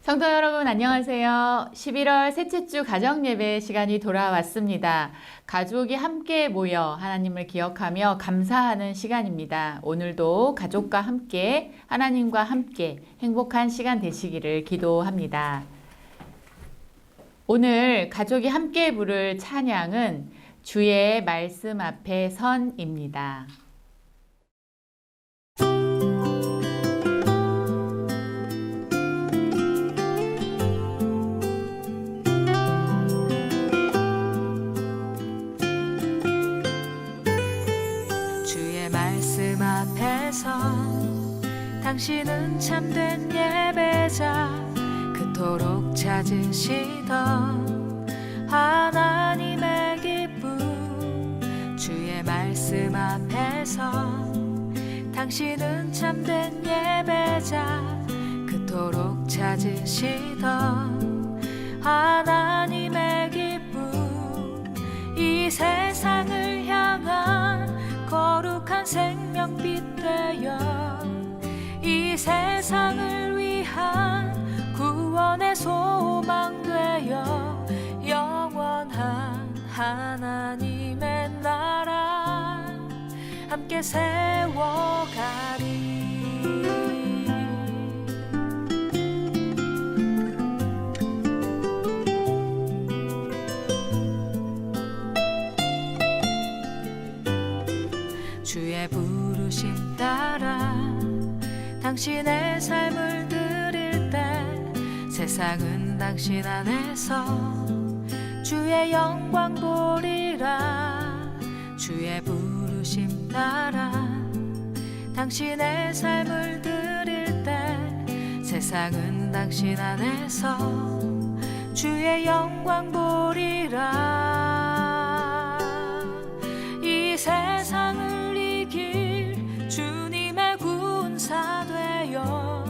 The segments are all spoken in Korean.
성도 여러분 안녕하세요. 11월 셋째 주 가정예배 시간이 돌아왔습니다. 가족이 함께 모여 하나님을 기억하며 감사하는 시간입니다. 오늘도 가족과 함께 하나님과 함께 행복한 시간 되시기를 기도합니다. 오늘 가족이 함께 부를 찬양은 주의 말씀 앞에 선입니다. 당신은 참된 예배자 그토록 찾으시던 하나님의 기쁨 주의 말씀 앞에서 당신은 참된 예배자 그토록 찾으시던 하나님의 기쁨 이 세상을 향한 거룩한 생명빛 되어 이 세상을 위한 구원의 소망 되어 영원한 하나님의 나라 함께 세워가리. 주의 부르심 따라 당신의 삶을 드릴 때 세상은 당신 안에서 주의 영광 보리라. 주의 부르심 따라 당신의 삶을 드릴 때 세상은 당신 안에서 주의 영광 보리라. 이 세상을 이길 주님의 군사 되어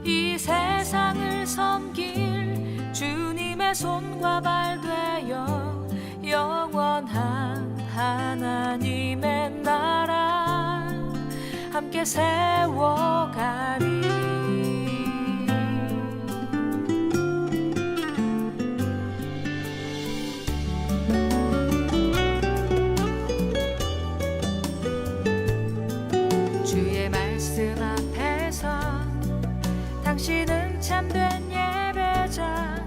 이 세상을 섬길 주님의 손과 발 되어 영원한 하나님의 나라 함께 세워가리. 당신은 참된 예배자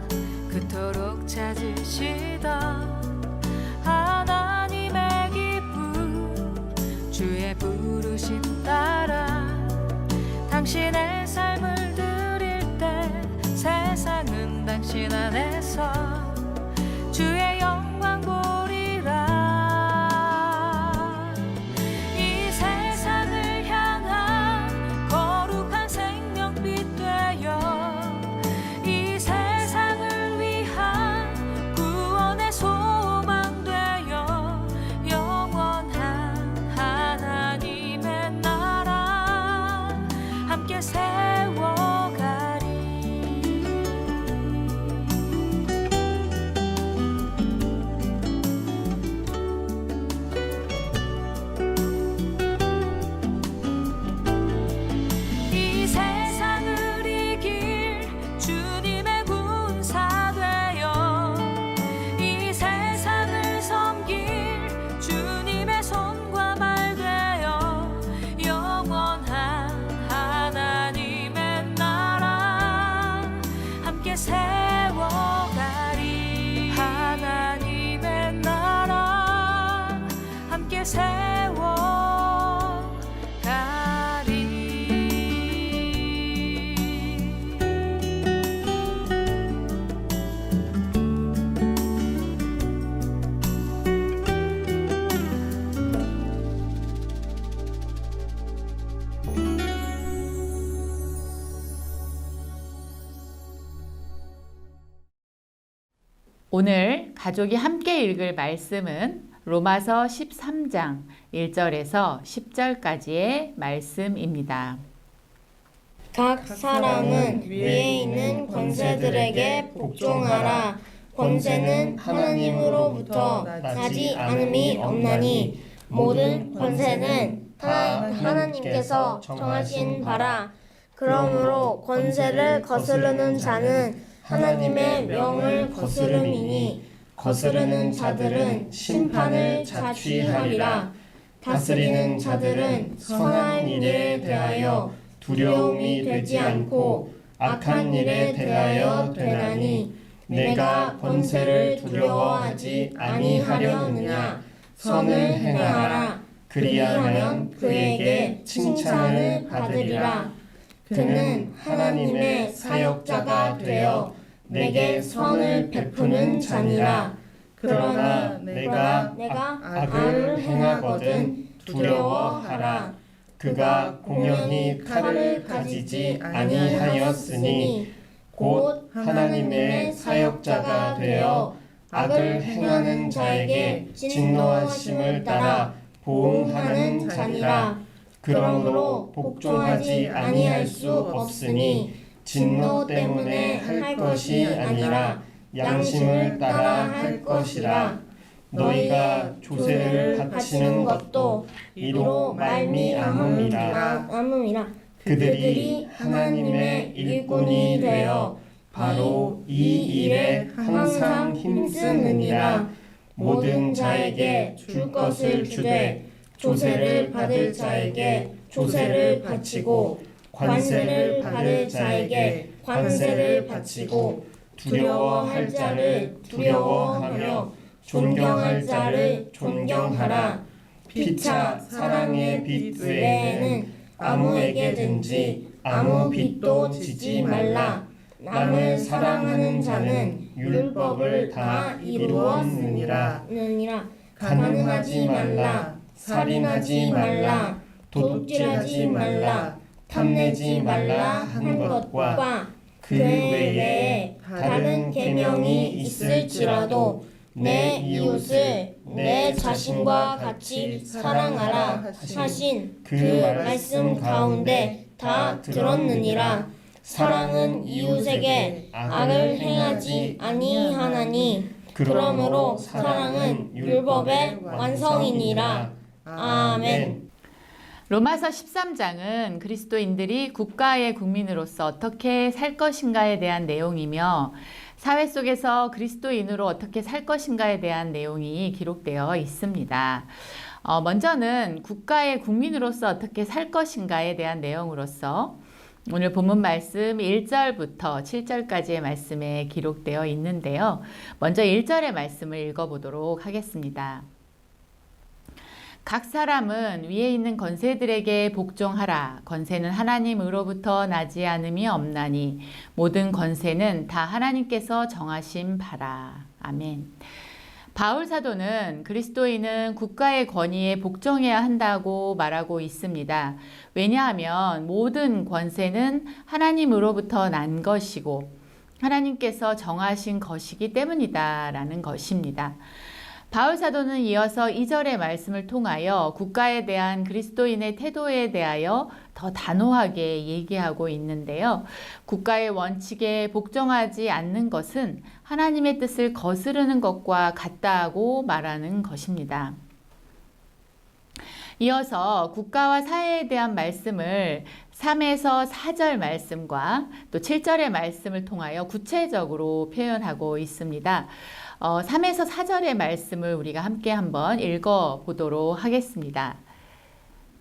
그토록 찾으시던 하나님의 기쁨 주의 부르심 따라 당신의 삶을 드릴 때 세상은 당신 안에서 주의 영광 보리라. 이 세상을 향한 거룩한 생명빛 이 세상을 위한 구원의 소망 되어 영원한 하나님의 나라 함께 세워가리. 이 세상을 이길 주님의 군사 되어 이 세상을 섬길 주님의 손과 발 되어 영원한 하나님의 나라 함께 세워가리. 하나님의 나라 함께 세워가리. 오늘 가족이 함께 읽을 말씀은 로마서 13장 1절에서 10절까지의 말씀입니다. 각 사람은 위에 있는 권세들에게 복종하라. 권세는 하나님으로부터 나지 않음이 없나니 모든 권세는 다 하나님께서 정하신 바라. 그러므로 권세를 거스르는 자는 하나님의 명을 거스름이니 거스르는 자들은 심판을 자취하리라. 다스리는 자들은 선한 일에 대하여 두려움이 되지 않고 악한 일에 대하여 되나니 내가 권세를 두려워하지 아니하려느냐. 선을 행하라. 그리하면 그에게 칭찬을 받으리라. 그는 하나님의 사역자가 되어 내게 선을 베푸는 자니라. 그러나 내가 악을 행하거든 두려워하라. 그가 공연히 칼을 가지지 아니하였으니 곧 하나님의 사역자가 되어 악을 행하는 자에게 진노하심을 따라 보응하는 자니라. 그러므로 복종하지 아니할 수 없으니 진노 때문에 할 것이 아니라 양심을 따라 할 것이라. 너희가 조세를 바치는 것도 이로 말미암음이라. 그들이 하나님의 일꾼이 되어 바로 이 일에 항상 힘쓰느니라. 모든 자에게 줄 것을 주되 조세를 받을 자에게 조세를 바치고 관세를 받을 자에게 관세를 바치고 두려워할 자를 두려워하며 존경할 자를 존경하라. 피차 사랑의 빚 외에는 아무에게든지 아무 빚도 지지 말라. 남을 사랑하는 자는 율법을 다 이루었느니라. 가늠하지 말라. 살인하지 말라. 도둑질하지 말라. 탐내지 말라 한 것과 그 외에 다른 계명이 있을지라도 내 이웃을 내 자신과 같이 사랑하라 하신 그 말씀 가운데 다 들었느니라. 사랑은 이웃에게 악을 행하지 아니하나니 그러므로 사랑은 율법의 완성이니라. 아멘. 로마서 13장은 그리스도인들이 국가의 국민으로서 어떻게 살 것인가에 대한 내용이며 사회 속에서 그리스도인으로 어떻게 살 것인가에 대한 내용이 기록되어 있습니다. 먼저는 국가의 국민으로서 어떻게 살 것인가에 대한 내용으로서 오늘 본문 말씀 1절부터 7절까지의 말씀에 기록되어 있는데요. 먼저 1절의 말씀을 읽어보도록 하겠습니다. 각 사람은 위에 있는 권세들에게 복종하라. 권세는 하나님으로부터 나지 않음이 없나니 모든 권세는 다 하나님께서 정하신 바라. 아멘. 바울 사도는 그리스도인은 국가의 권위에 복종해야 한다고 말하고 있습니다. 왜냐하면 모든 권세는 하나님으로부터 난 것이고 하나님께서 정하신 것이기 때문이다라는 것입니다. 바울 사도는 이어서 2절의 말씀을 통하여 국가에 대한 그리스도인의 태도에 대하여 더 단호하게 얘기하고 있는데요. 국가의 원칙에 복종하지 않는 것은 하나님의 뜻을 거스르는 것과 같다고 말하는 것입니다. 이어서 국가와 사회에 대한 말씀을 3에서 4절 말씀과 또 7절의 말씀을 통하여 구체적으로 표현하고 있습니다. 3에서 4절의 말씀을 우리가 함께 한번 읽어보도록 하겠습니다.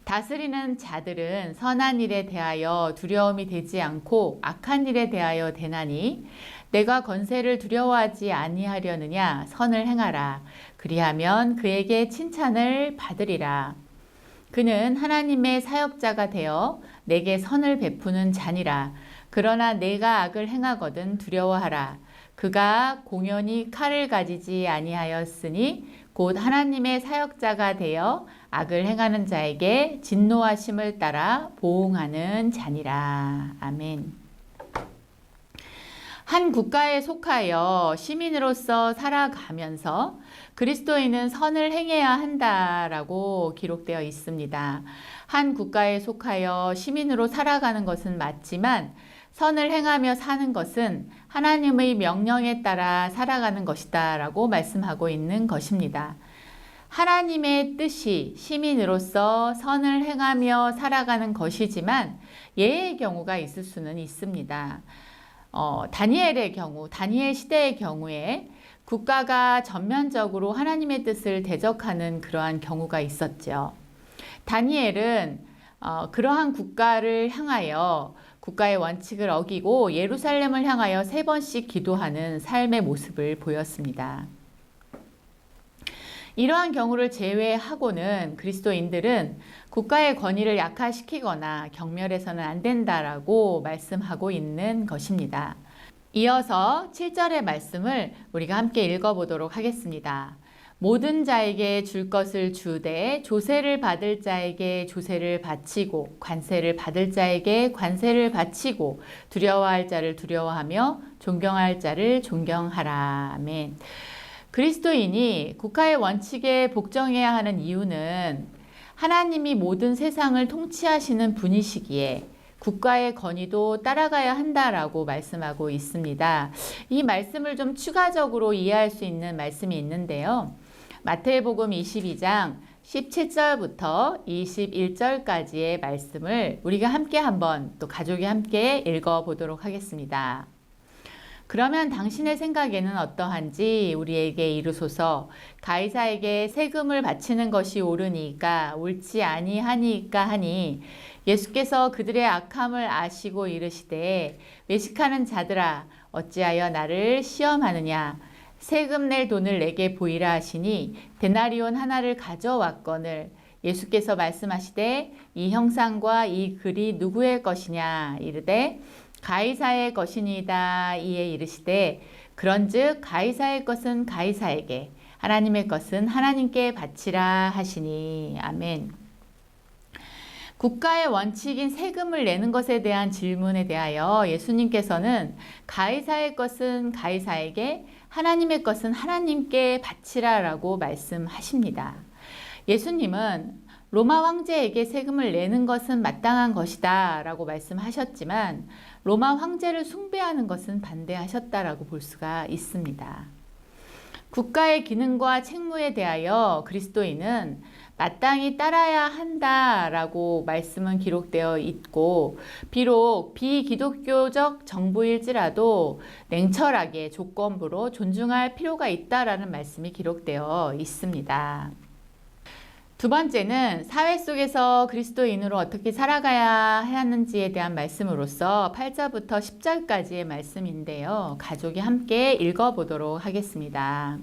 다스리는 자들은 선한 일에 대하여 두려움이 되지 않고 악한 일에 대하여 되나니 내가 권세를 두려워하지 아니하려느냐. 선을 행하라. 그리하면 그에게 칭찬을 받으리라. 그는 하나님의 사역자가 되어 내게 선을 베푸는 자니라. 그러나 내가 악을 행하거든 두려워하라. 그가 공연히 칼을 가지지 아니하였으니 곧 하나님의 사역자가 되어 악을 행하는 자에게 진노하심을 따라 보응하는 자니라. 아멘. 한 국가에 속하여 시민으로서 살아가면서 그리스도인은 선을 행해야 한다라고 기록되어 있습니다. 한 국가에 속하여 시민으로 살아가는 것은 맞지만 선을 행하며 사는 것은 하나님의 명령에 따라 살아가는 것이다 라고 말씀하고 있는 것입니다. 하나님의 뜻이 시민으로서 선을 행하며 살아가는 것이지만 예의 경우가 있을 수는 있습니다. 다니엘의 경우, 다니엘 시대의 경우에 국가가 전면적으로 하나님의 뜻을 대적하는 그러한 경우가 있었죠. 다니엘은 그러한 국가를 향하여 국가의 원칙을 어기고 예루살렘을 향하여 3번씩 기도하는 삶의 모습을 보였습니다. 이러한 경우를 제외하고는 그리스도인들은 국가의 권위를 약화시키거나 경멸해서는 안 된다라고 말씀하고 있는 것입니다. 이어서 7절의 말씀을 우리가 함께 읽어보도록 하겠습니다. 모든 자에게 줄 것을 주되 조세를 받을 자에게 조세를 바치고 관세를 받을 자에게 관세를 바치고 두려워할 자를 두려워하며 존경할 자를 존경하라. 아멘. 그리스도인이 국가의 원칙에 복종해야 하는 이유는 하나님이 모든 세상을 통치하시는 분이시기에 국가의 권위도 따라가야 한다라고 말씀하고 있습니다. 이 말씀을 좀 추가적으로 이해할 수 있는 말씀이 있는데요. 마태복음 22장 17절부터 21절까지의 말씀을 우리가 함께 한번 또 가족이 함께 읽어보도록 하겠습니다. 그러면 당신의 생각에는 어떠한지 우리에게 이르소서. 가이사에게 세금을 바치는 것이 옳으니까 옳지 아니하니까 하니 예수께서 그들의 악함을 아시고 이르시되 외식하는 자들아 어찌하여 나를 시험하느냐. 세금 낼 돈을 내게 보이라 하시니 데나리온 하나를 가져왔거늘 예수께서 말씀하시되 이 형상과 이 글이 누구의 것이냐 이르되 가이사의 것이니이다. 이에 이르시되 그런즉 가이사의 것은 가이사에게 하나님의 것은 하나님께 바치라 하시니. 아멘. 국가의 원칙인 세금을 내는 것에 대한 질문에 대하여 예수님께서는 가이사의 것은 가이사에게 하나님의 것은 하나님께 바치라라고 말씀하십니다. 예수님은 로마 황제에게 세금을 내는 것은 마땅한 것이다 라고 말씀하셨지만 로마 황제를 숭배하는 것은 반대하셨다라고 볼 수가 있습니다. 국가의 기능과 책무에 대하여 그리스도인은 마땅히 따라야 한다라고 말씀은 기록되어 있고 비록 비기독교적 정부일지라도 냉철하게 조건부로 존중할 필요가 있다라는 말씀이 기록되어 있습니다. 두 번째는 사회 속에서 그리스도인으로 어떻게 살아가야 하는지에 대한 말씀으로서 8절부터 10절까지의 말씀인데요. 가족이 함께 읽어보도록 하겠습니다.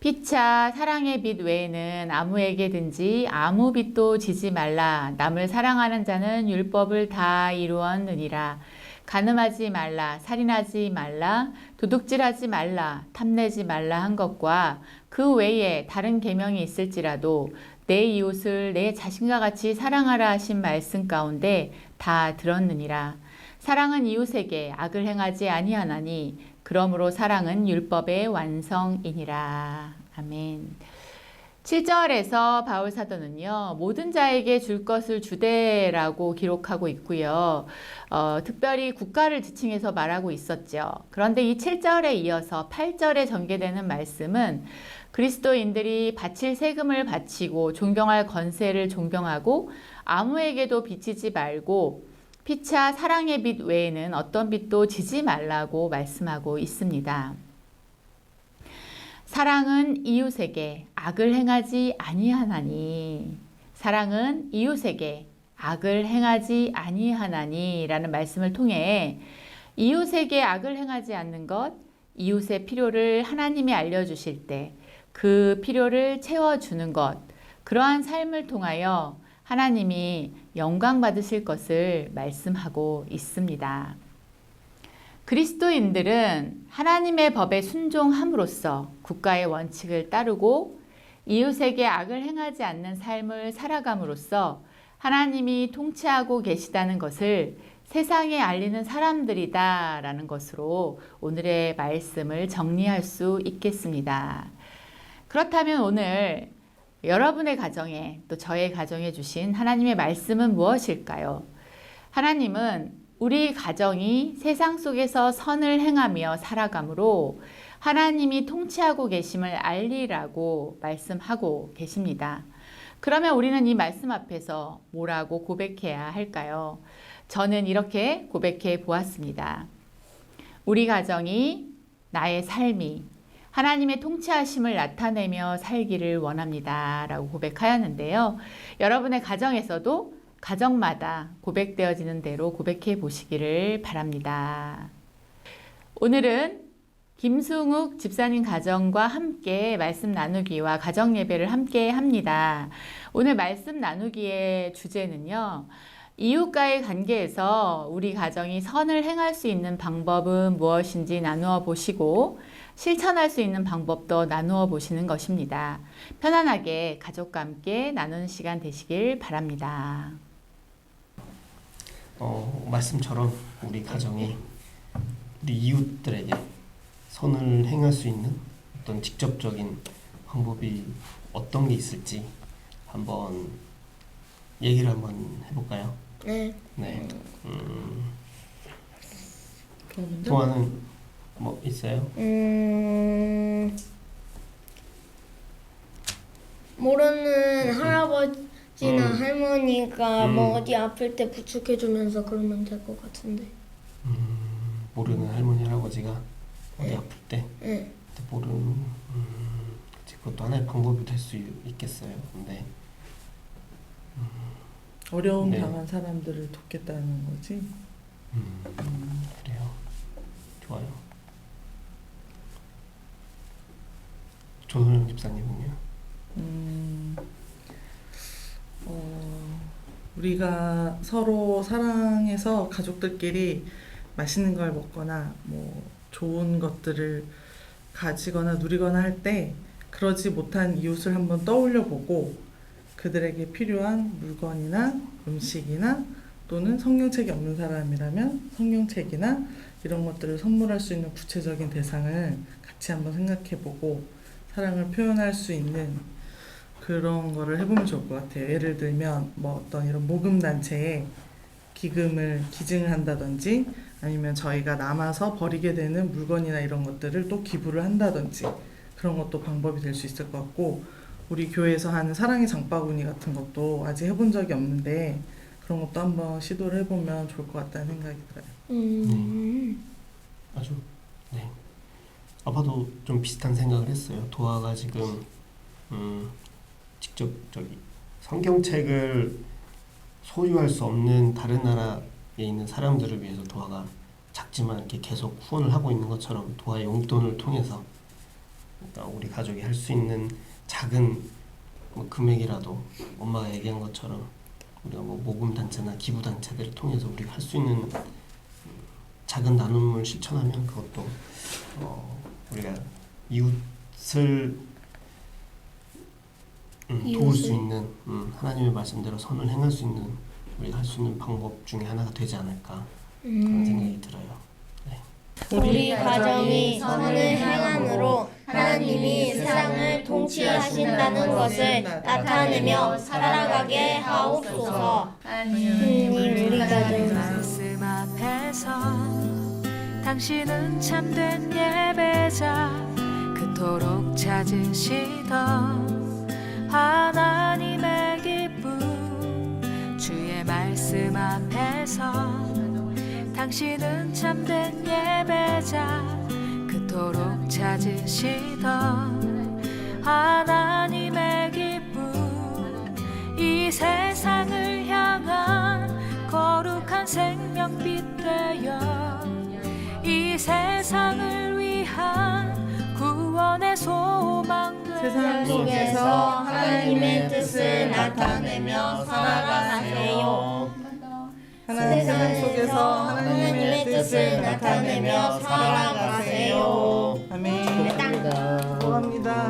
피차 사랑의 빚 외에는 아무에게든지 아무 빚도 지지 말라. 남을 사랑하는 자는 율법을 다 이루었느니라. 간음하지 말라, 살인하지 말라, 도둑질하지 말라, 탐내지 말라 한 것과 그 외에 다른 계명이 있을지라도 내 이웃을 내 자신과 같이 사랑하라 하신 말씀 가운데 다 들었느니라. 사랑은 이웃에게 악을 행하지 아니하나니 그러므로 사랑은 율법의 완성이니라. 아멘. 7절에서 바울 사도는요, 모든 자에게 줄 것을 주되라고 기록하고 있고요. 특별히 국가를 지칭해서 말하고 있었죠. 그런데 이 7절에 이어서 8절에 전개되는 말씀은 그리스도인들이 바칠 세금을 바치고 존경할 권세를 존경하고 아무에게도 비치지 말고 피차 사랑의 빚 외에는 어떤 빚도 지지 말라고 말씀하고 있습니다. 사랑은 이웃에게 악을 행하지 아니하나니, 사랑은 이웃에게 악을 행하지 아니하나니 라는 말씀을 통해 이웃에게 악을 행하지 않는 것, 이웃의 필요를 하나님이 알려주실 때 그 필요를 채워주는 것, 그러한 삶을 통하여 하나님이 영광 받으실 것을 말씀하고 있습니다. 그리스도인들은 하나님의 법에 순종함으로써 국가의 원칙을 따르고 이웃에게 악을 행하지 않는 삶을 살아감으로써 하나님이 통치하고 계시다는 것을 세상에 알리는 사람들이다라는 것으로 오늘의 말씀을 정리할 수 있겠습니다. 그렇다면 오늘 여러분의 가정에 또 저의 가정에 주신 하나님의 말씀은 무엇일까요? 하나님은 우리 가정이 세상 속에서 선을 행하며 살아가므로 하나님이 통치하고 계심을 알리라고 말씀하고 계십니다. 그러면 우리는 이 말씀 앞에서 뭐라고 고백해야 할까요? 저는 이렇게 고백해 보았습니다. 우리 가정이, 나의 삶이 하나님의 통치하심을 나타내며 살기를 원합니다. 라고 고백하였는데요. 여러분의 가정에서도 가정마다 고백되어지는 대로 고백해 보시기를 바랍니다. 오늘은 김승욱 집사님 가정과 함께 말씀 나누기와 가정 예배를 함께 합니다. 오늘 말씀 나누기의 주제는요. 이웃과의 관계에서 우리 가정이 선을 행할 수 있는 방법은 무엇인지 나누어 보시고 실천할 수 있는 방법도 나누어 보시는 것입니다. 편안하게 가족과 함께 나누는 시간 되시길 바랍니다. 말씀처럼 우리 가정이 우리 이웃들에게 선을 행할 수 있는 어떤 직접적인 방법이 어떤 게 있을지 한번 얘기를 한번 해볼까요? 네. 네. 동화는 뭐 있어요? 모르는 할아버지나 할머니가 음. 뭐 어디 아플 때 부축해주면서 그러면 될 것 같은데. 모르는 할머니 할아버지가 어디 아플 때 네. 모르는 그치, 그것도 하나의 방법이 될 수 있겠어요. 근데 어려움 네. 당한 사람들을 돕겠다는 거지. 그래요. 좋아요. 조선영 집사님은요? 우리가 서로 사랑해서 가족들끼리 맛있는 걸 먹거나 뭐 좋은 것들을 가지거나 누리거나 할 때 그러지 못한 이웃을 한번 떠올려 보고 그들에게 필요한 물건이나 음식이나 또는 성경책이 없는 사람이라면 성경책이나 이런 것들을 선물할 수 있는 구체적인 대상을 같이 한번 생각해 보고 사랑을 표현할 수 있는 그런 거를 해보면 좋을 것 같아요. 예를 들면 뭐 어떤 이런 모금단체에 기증을 한다든지 아니면 저희가 남아서 버리게 되는 물건이나 이런 것들을 또 기부를 한다든지 그런 것도 방법이 될 수 있을 것 같고 우리 교회에서 하는 사랑의 장바구니 같은 것도 아직 해본 적이 없는데 그런 것도 한번 시도를 해보면 좋을 것 같다는 생각이 들어요. 아주 네. 아빠도 좀 비슷한 생각을 했어요. 도화가 지금 직접 성경책을 소유할 수 없는 다른 나라에 있는 사람들을 위해서 도화가 작지만 이렇게 계속 후원을 하고 있는 것처럼 도화의 용돈을 통해서 그러니까 우리 가족이 할 수 있는 작은 뭐 금액이라도 엄마가 얘기한 것처럼 우리가 뭐 모금 단체나 기부 단체들을 통해서 우리가 할 수 있는 작은 나눔을 실천하면 그것도 우리가 이웃을 도울 수 있는 하나님의 말씀대로 선을 행할 수 있는 우리가 할 수 있는 방법 중에 하나가 되지 않을까 그런 생각이 들어요. 우리 가정이 선을 행함으로 하나님이 세상을 통치하신다는 것을 나타내며 살아가게 하옵소서. 하나님 우리 가정 말씀 앞에서 당신은 참된 예배자 그토록 찾으시던 하나님의 기쁨 주의 말씀 앞에서 당신은 참된 예배자 그토록 찾으시던 하나님의 기쁨 이 세상을 향한 거룩한 생명빛 되어 이 세상을 위한 구원의 소망 세상 속에서 하나님의 뜻을 나타내며 살아가세요. 세상 속에서 하나님의 뜻을 나타내며 살아가세요. 아멘. 감사합니다.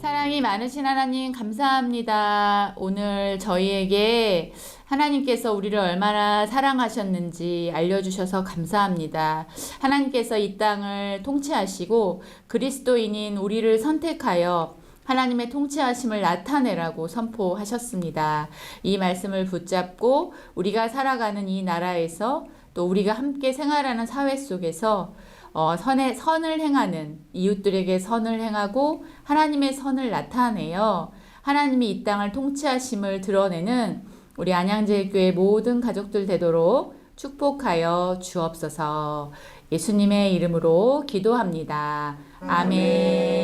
사랑이 많으신 하나님 감사합니다. 오늘 저희에게 하나님께서 우리를 얼마나 사랑하셨는지 알려주셔서 감사합니다. 하나님께서 이 땅을 통치하시고 그리스도인인 우리를 선택하여 하나님의 통치하심을 나타내라고 선포하셨습니다. 이 말씀을 붙잡고 우리가 살아가는 이 나라에서 또 우리가 함께 생활하는 사회 속에서 선을 행하는, 이웃들에게 선을 행하고 하나님의 선을 나타내어 하나님이 이 땅을 통치하심을 드러내는 우리 안양제일교회 모든 가족들 되도록 축복하여 주옵소서. 예수님의 이름으로 기도합니다. 아멘.